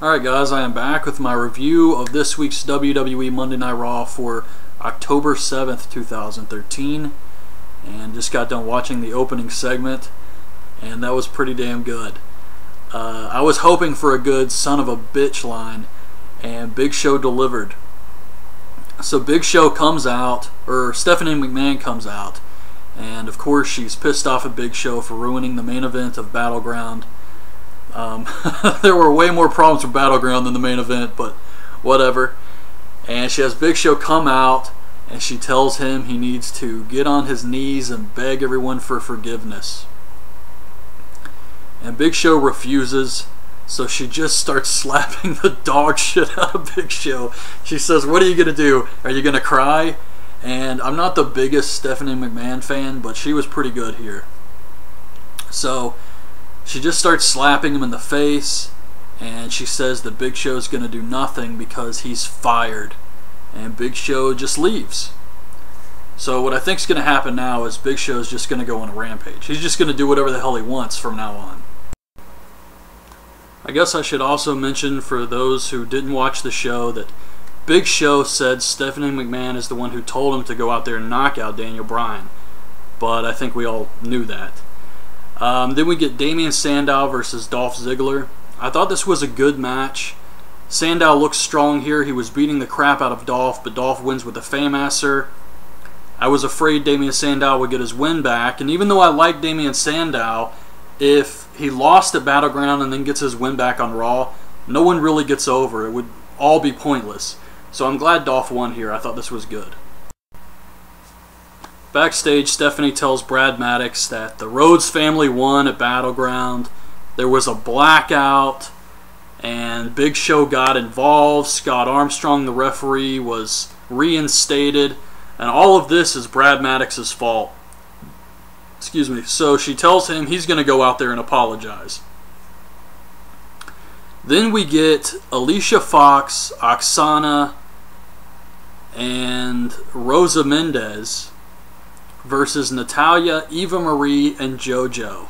Alright guys, I am back with my review of this week's WWE Monday Night Raw for October 7th, 2013. And just got done watching the opening segment, and that was pretty damn good. I was hoping for a good son of a bitch line, and Big Show delivered. So Big Show comes out, or Stephanie McMahon comes out, and of course she's pissed off at Big Show for ruining the main event of Battleground. There were way more problems with Battleground than the main event, but whatever. And she has Big Show come out, and she tells him he needs to get on his knees and beg everyone for forgiveness. And Big Show refuses, so she just starts slapping the dog shit out of Big Show. She says, "What are you going to do? Are you going to cry?" And I'm not the biggest Stephanie McMahon fan, but she was pretty good here. So she just starts slapping him in the face, and she says that Big Show's going to do nothing because he's fired. And Big Show just leaves. So what I think is going to happen now is Big Show's just going to go on a rampage. He's just going to do whatever the hell he wants from now on. I guess I should also mention for those who didn't watch the show that Big Show said Stephanie McMahon is the one who told him to go out there and knock out Daniel Bryan. But I think we all knew that. Then we get Damien Sandow versus Dolph Ziggler. I thought this was a good match. Sandow looks strong here. He was beating the crap out of Dolph, but Dolph wins with a Fameasser. I was afraid Damien Sandow would get his win back, and even though I like Damien Sandow, if he lost at Battleground and then gets his win back on Raw, no one really gets over. It would all be pointless. So I'm glad Dolph won here. I thought this was good. Backstage, Stephanie tells Brad Maddox that the Rhodes family won at Battleground. There was a blackout, and Big Show got involved. Scott Armstrong, the referee, was reinstated, and all of this is Brad Maddox's fault. Excuse me. So she tells him he's going to go out there and apologize. Then we get Alicia Fox, Oksana, and Rosa Mendez versus Natalya, Eva Marie, and JoJo.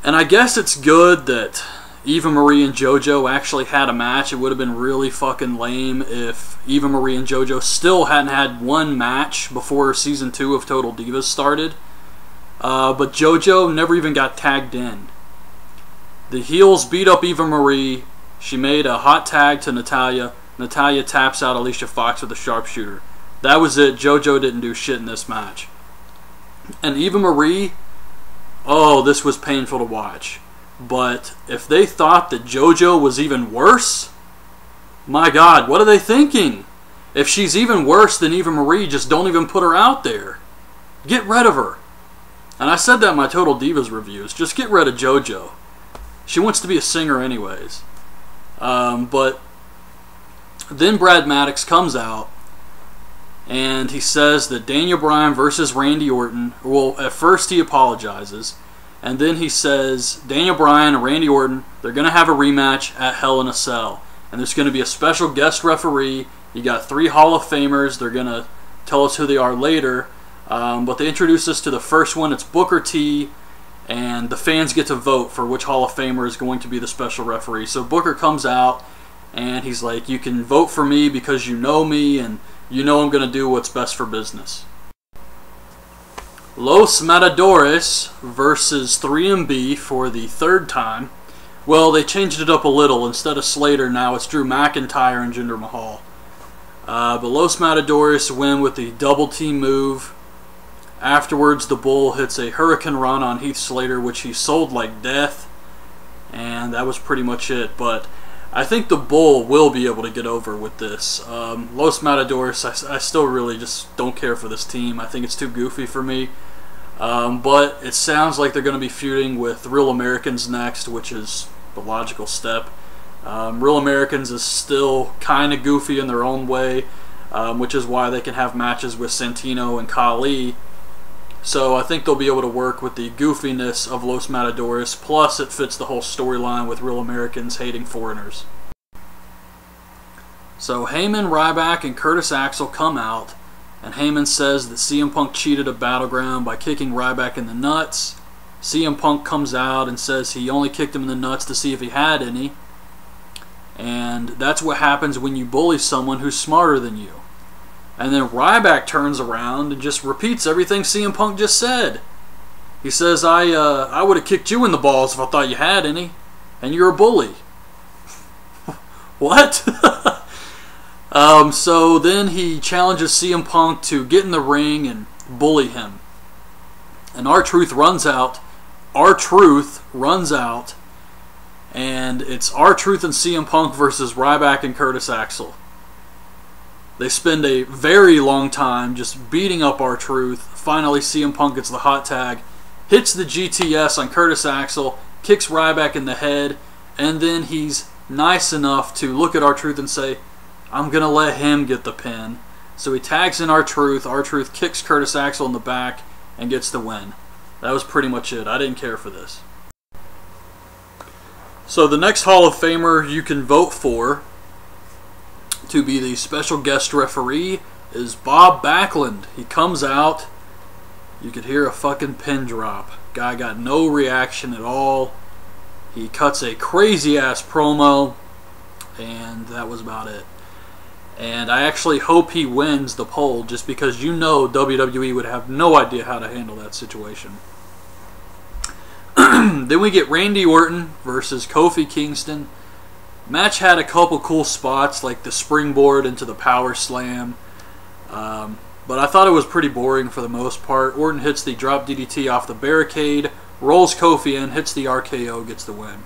And I guess it's good that Eva Marie and JoJo actually had a match. It would have been really fucking lame if Eva Marie and JoJo still hadn't had one match before Season 2 of Total Divas started. But JoJo never even got tagged in. The heels beat up Eva Marie. She made a hot tag to Natalya. Natalya taps out Alicia Fox with a sharpshooter. That was it. JoJo didn't do shit in this match. And Eva Marie, oh, this was painful to watch. But if they thought that JoJo was even worse, my God, what are they thinking? If she's even worse than Eva Marie, just don't even put her out there. Get rid of her. And I said that in my Total Divas reviews. Just get rid of JoJo. She wants to be a singer anyways. But then Brad Maddox comes out, and he says that Daniel Bryan versus Randy Orton, well, at first he apologizes, and then he says Daniel Bryan and Randy Orton, they're going to have a rematch at Hell in a Cell. And there's going to be a special guest referee. You got 3 Hall of Famers. They're going to tell us who they are later. But they introduce us to the first one. It's Booker T. And the fans get to vote for which Hall of Famer is going to be the special referee. So Booker comes out, and he's like, you can vote for me because you know me, and you know I'm going to do what's best for business. Los Matadores versus 3MB for the third time. Well, they changed it up a little. Instead of Slater, now it's Drew McIntyre and Jinder Mahal. But Los Matadores win with the double team move. Afterwards, the Bull hits a Hurricane Run on Heath Slater, which he sold like death. And that was pretty much it. But I think the Bull will be able to get over with this. Los Matadores, I still really just don't care for this team. I think it's too goofy for me. But it sounds like they're going to be feuding with Real Americans next, which is the logical step. Real Americans is still kind of goofy in their own way, which is why they can have matches with Santino and Khali. So I think they'll be able to work with the goofiness of Los Matadores, plus it fits the whole storyline with Real Americans hating foreigners. So Heyman, Ryback, and Curtis Axel come out, and Heyman says that CM Punk cheated at Battleground by kicking Ryback in the nuts. CM Punk comes out and says he only kicked him in the nuts to see if he had any. And that's what happens when you bully someone who's smarter than you. And then Ryback turns around and just repeats everything CM Punk just said. He says, I would have kicked you in the balls if I thought you had any. And you're a bully. What? So then he challenges CM Punk to get in the ring and bully him. And R-Truth runs out. R-Truth runs out. And it's R-Truth and CM Punk versus Ryback and Curtis Axel. They spend a very long time just beating up R-Truth. Finally, CM Punk gets the hot tag, hits the GTS on Curtis Axel, kicks Ryback in the head, and then he's nice enough to look at R-Truth and say, I'm going to let him get the pin. So he tags in R-Truth. R-Truth kicks Curtis Axel in the back and gets the win. That was pretty much it. I didn't care for this. So the next Hall of Famer you can vote for to be the special guest referee is Bob Backlund. He comes out. You could hear a fucking pin drop. Guy got no reaction at all. He cuts a crazy ass promo, and that was about it. And I actually hope he wins the poll, just because you know WWE would have no idea how to handle that situation. Then we get Randy Orton versus Kofi Kingston. Match had a couple cool spots, like the springboard into the power slam. But I thought it was pretty boring for the most part. Orton hits the drop DDT off the barricade, rolls Kofi in, hits the RKO, gets the win.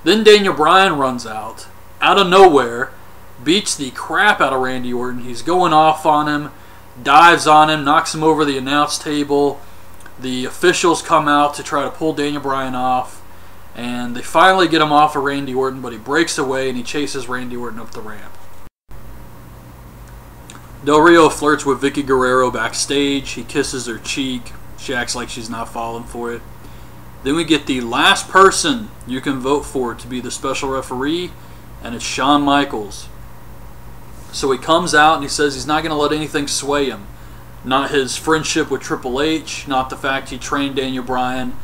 Then Daniel Bryan runs out of nowhere, beats the crap out of Randy Orton. He's going off on him, dives on him, knocks him over the announce table. The officials come out to try to pull Daniel Bryan off, and they finally get him off of Randy Orton, but he breaks away and he chases Randy Orton up the ramp. Del Rio flirts with Vicky Guerrero backstage. He kisses her cheek. She acts like she's not falling for it. Then we get the last person you can vote for to be the special referee, and it's Shawn Michaels. So he comes out and he says he's not going to let anything sway him. Not his friendship with Triple H, not the fact he trained Daniel Bryan,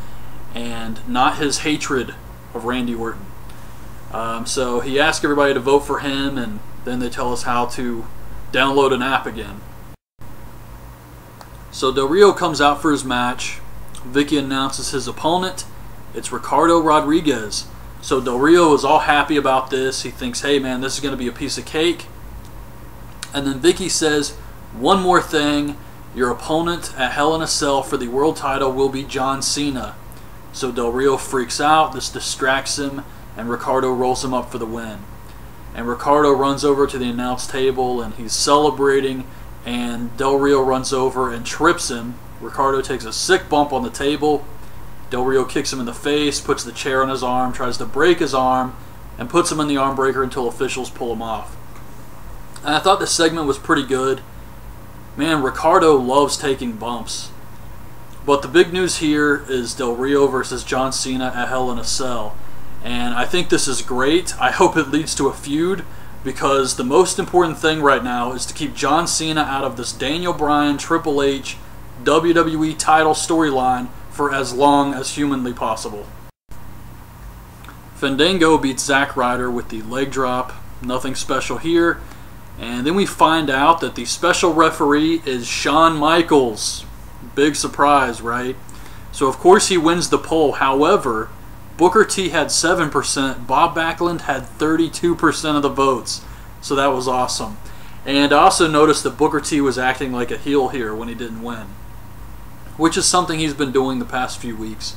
and not his hatred of Randy Orton. So he asked everybody to vote for him, and then they tell us how to download an app again. So Del Rio comes out for his match. Vicky announces his opponent. It's Ricardo Rodriguez. So Del Rio is all happy about this. He thinks, hey man, this is going to be a piece of cake. And then Vicky says, one more thing. Your opponent at Hell in a Cell for the world title will be John Cena. So Del Rio freaks out. This distracts him, and Ricardo rolls him up for the win. And Ricardo runs over to the announce table, and he's celebrating, and Del Rio runs over and trips him. Ricardo takes a sick bump on the table. Del Rio kicks him in the face, puts the chair on his arm, tries to break his arm, and puts him in the arm breaker until officials pull him off. And I thought this segment was pretty good. Man, Ricardo loves taking bumps. But the big news here is Del Rio versus John Cena at Hell in a Cell. And I think this is great. I hope it leads to a feud, because the most important thing right now is to keep John Cena out of this Daniel Bryan, Triple H, WWE title storyline for as long as humanly possible. Fandango beats Zack Ryder with the leg drop. Nothing special here. And then we find out that the special referee is Shawn Michaels. Big surprise, right? So of course he wins the poll. However, Booker T had 7%. Bob Backlund had 32% of the votes. So that was awesome. And I also noticed that Booker T was acting like a heel here when he didn't win, which is something he's been doing the past few weeks.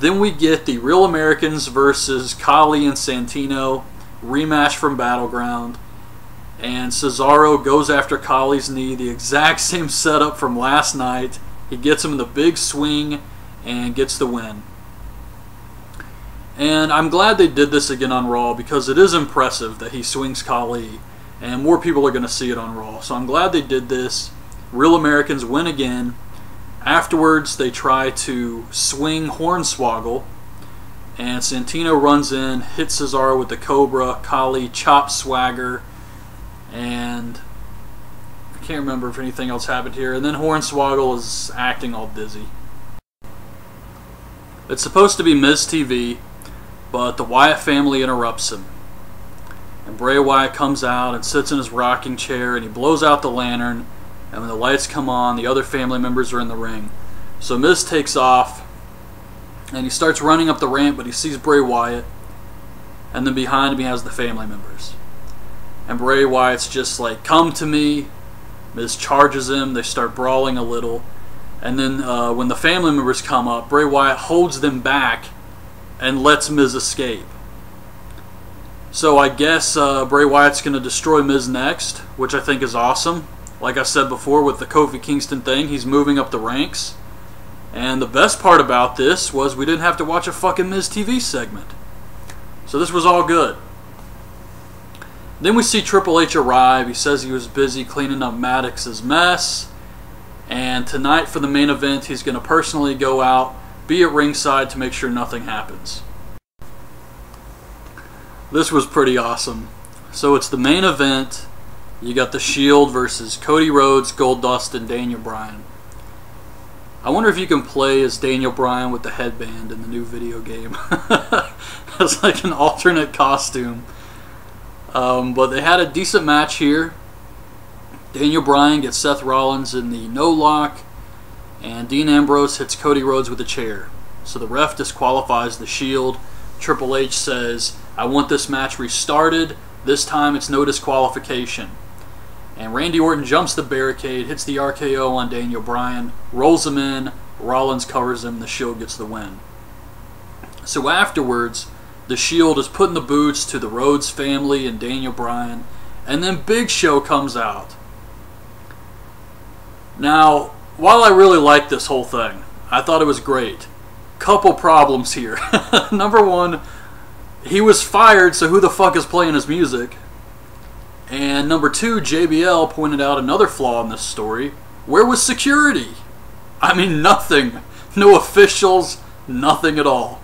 Then we get the Real Americans versus Khali and Santino. Rematch from Battleground. And Cesaro goes after Khali's knee, the exact same setup from last night. He gets him in the big swing and gets the win. And I'm glad they did this again on Raw, because it is impressive that he swings Khali, and more people are going to see it on Raw. So I'm glad they did this. Real Americans win again. Afterwards, they try to swing Hornswoggle, and Santino runs in, hits Cesaro with the Cobra. Khali chops Swagger. And I can't remember if anything else happened here. And then Hornswoggle is acting all dizzy. It's supposed to be Miz TV, but the Wyatt family interrupts him. And Bray Wyatt comes out and sits in his rocking chair, and he blows out the lantern, and when the lights come on, the other family members are in the ring. So Miz takes off, and he starts running up the ramp, but he sees Bray Wyatt, and then behind him he has the family members. And Bray Wyatt's just like, come to me. Miz charges him, they start brawling a little, and then when the family members come up, Bray Wyatt holds them back and lets Miz escape. So I guess Bray Wyatt's going to destroy Miz next, which I think is awesome. Like I said before with the Kofi Kingston thing, he's moving up the ranks. And the best part about this was we didn't have to watch a fucking Miz TV segment. So this was all good. Then we see Triple H arrive. He says he was busy cleaning up Maddox's mess. And tonight for the main event, he's going to personally go out, be at ringside to make sure nothing happens. This was pretty awesome. So it's the main event. You got the Shield versus Cody Rhodes, Goldust, and Daniel Bryan. I wonder if you can play as Daniel Bryan with the headband in the new video game. It's like an alternate costume. But they had a decent match here. Daniel Bryan gets Seth Rollins in the no-lock, and Dean Ambrose hits Cody Rhodes with a chair. So the ref disqualifies the Shield. Triple H says, I want this match restarted. This time it's no disqualification. And Randy Orton jumps the barricade, hits the RKO on Daniel Bryan, rolls him in, Rollins covers him, the Shield gets the win. So afterwards, the Shield is putting the boots to the Rhodes family and Daniel Bryan, and then Big Show comes out. Now, while I really liked this whole thing, I thought it was great. Couple problems here. Number one, he was fired, so who the fuck is playing his music? And number two, JBL pointed out another flaw in this story. Where was security? I mean, nothing. No officials, nothing at all.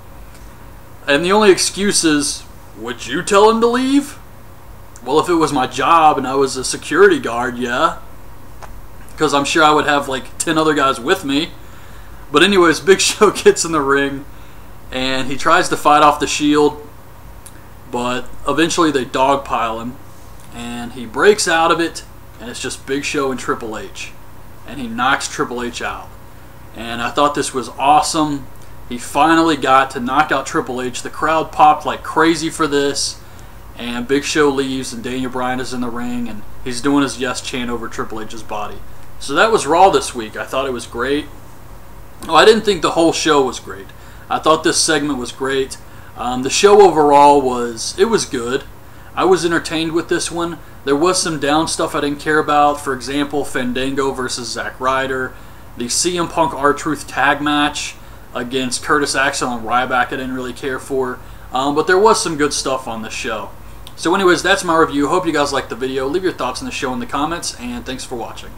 And the only excuse is, would you tell him to leave? Well, if it was my job and I was a security guard, yeah. Because I'm sure I would have like 10 other guys with me. But anyways, Big Show gets in the ring and he tries to fight off the Shield, but eventually they dogpile him and he breaks out of it, and it's just Big Show and Triple H, and he knocks Triple H out. And I thought this was awesome. He finally got to knock out Triple H. The crowd popped like crazy for this, and Big Show leaves and Daniel Bryan is in the ring and he's doing his yes chant over Triple H's body. So that was Raw this week. I thought it was great. Oh, I didn't think the whole show was great. I thought this segment was great. The show overall was good. I was entertained with this one. There was some down stuff I didn't care about. For example, Fandango versus Ryder. The CM Punk R-Truth tag match against Curtis Axel and Ryback I didn't really care for. But there was some good stuff on this show. So anyways, that's my review. Hope you guys liked the video. Leave your thoughts on the show in the comments, and thanks for watching.